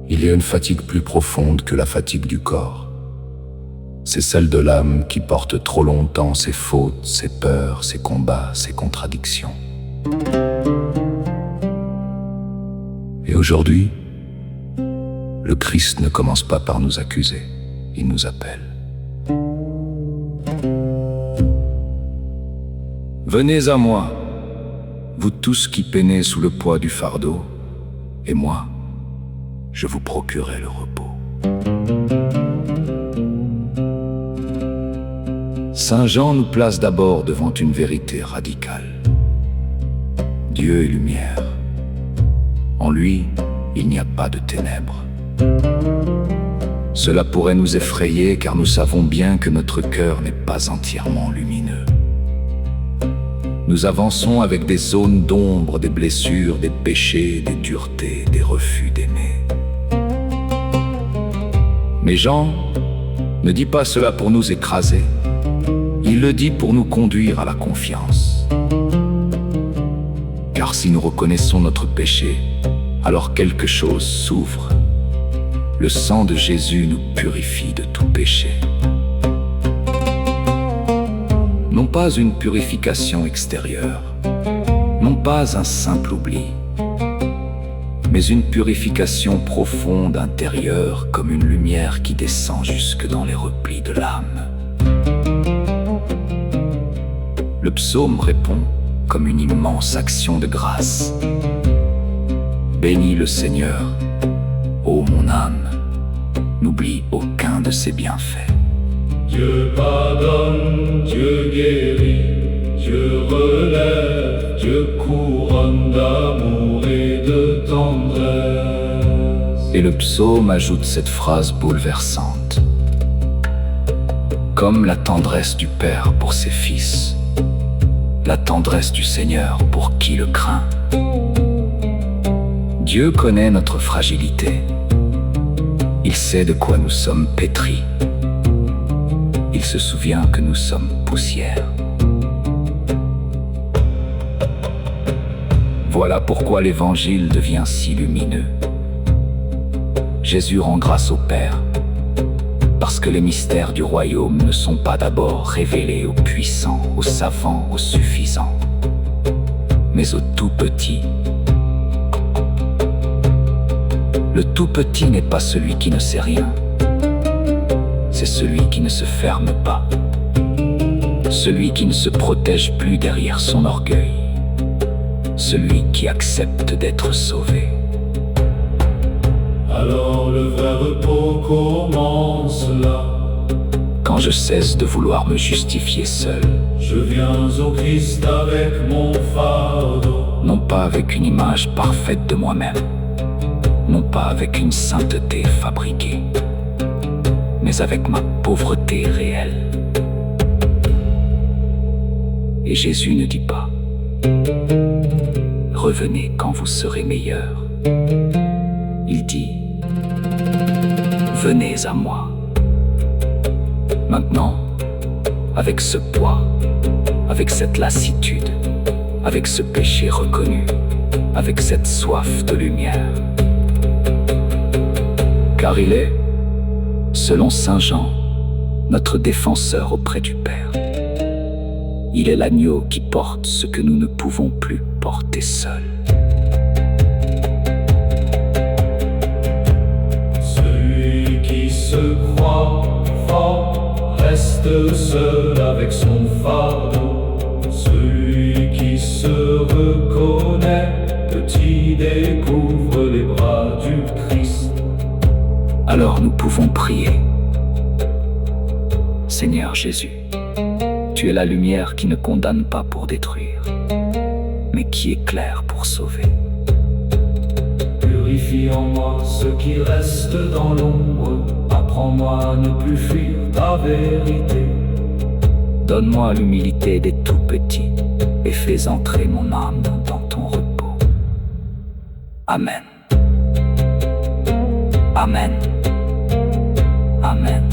Il y a une fatigue plus profonde que la fatigue du corps. C'est celle de l'âme qui porte trop longtemps ses fautes, ses peurs, ses combats, ses contradictions. Et aujourd'hui, le Christ ne commence pas par nous accuser, il nous appelle. Venez à moi, vous tous qui peinez sous le poids du fardeau, et moi, je vous procurerai le repos. Saint Jean nous place d'abord devant une vérité radicale. Dieu est lumière. En lui, il n'y a pas de ténèbres. Cela pourrait nous effrayer car nous savons bien que notre cœur n'est pas entièrement lumineux. Nous avançons avec des zones d'ombre, des blessures, des péchés, des duretés, des refus d'aimer. Mais Jean ne dit pas cela pour nous écraser, il le dit pour nous conduire à la confiance. Car si nous reconnaissons notre péché, alors quelque chose s'ouvre. Le sang de Jésus nous purifie de tout péché. Non pas une purification extérieure, non pas un simple oubli, mais une purification profonde intérieure comme une lumière qui descend jusque dans les replis de l'âme. Le psaume répond comme une immense action de grâce. Bénis le Seigneur, ô mon âme, n'oublie aucun de ses bienfaits. Dieu pardonne, Dieu guérit, Dieu relève, Dieu couronne d'amour et de tendresse. Et le psaume ajoute cette phrase bouleversante. Comme la tendresse du Père pour ses fils, la tendresse du Seigneur pour qui le craint. Dieu connaît notre fragilité. Il sait de quoi nous sommes pétris. Il se souvient que nous sommes poussière. Voilà pourquoi l'Évangile devient si lumineux. Jésus rend grâce au Père, parce que les mystères du royaume ne sont pas d'abord révélés aux puissants, aux savants, aux suffisants, mais aux tout petits. Le tout petit n'est pas celui qui ne sait rien, c'est celui qui ne se ferme pas, celui qui ne se protège plus derrière son orgueil, celui qui accepte d'être sauvé. Alors le vrai repos commence là. Quand je cesse de vouloir me justifier seul, Je viens au Christ avec mon fardeau. non pas avec une image parfaite de moi-même, non pas avec une sainteté fabriquée, mais avec ma pauvreté réelle. Et Jésus ne dit pas « Revenez quand vous serez meilleur ». Il dit « Venez à moi ». Maintenant, avec ce poids, avec cette lassitude, avec ce péché reconnu, avec cette soif de lumière. Car il est, selon Saint Jean, notre défenseur auprès du Père. Il est l'agneau qui porte ce que nous ne pouvons plus porter seuls. Celui qui se croit fort reste seul avec son fardeau. Celui qui se reconnaît petit découvre les bras du Christ. Alors nous pouvons prier. Seigneur Jésus, tu es la lumière qui ne condamne pas pour détruire, mais qui éclaire pour sauver. Purifie en moi ce qui reste dans l'ombre. Apprends-moi à ne plus fuir ta vérité. Donne-moi l'humilité des tout petits et fais entrer mon âme dans ton repos. Amen. Amen. Amen.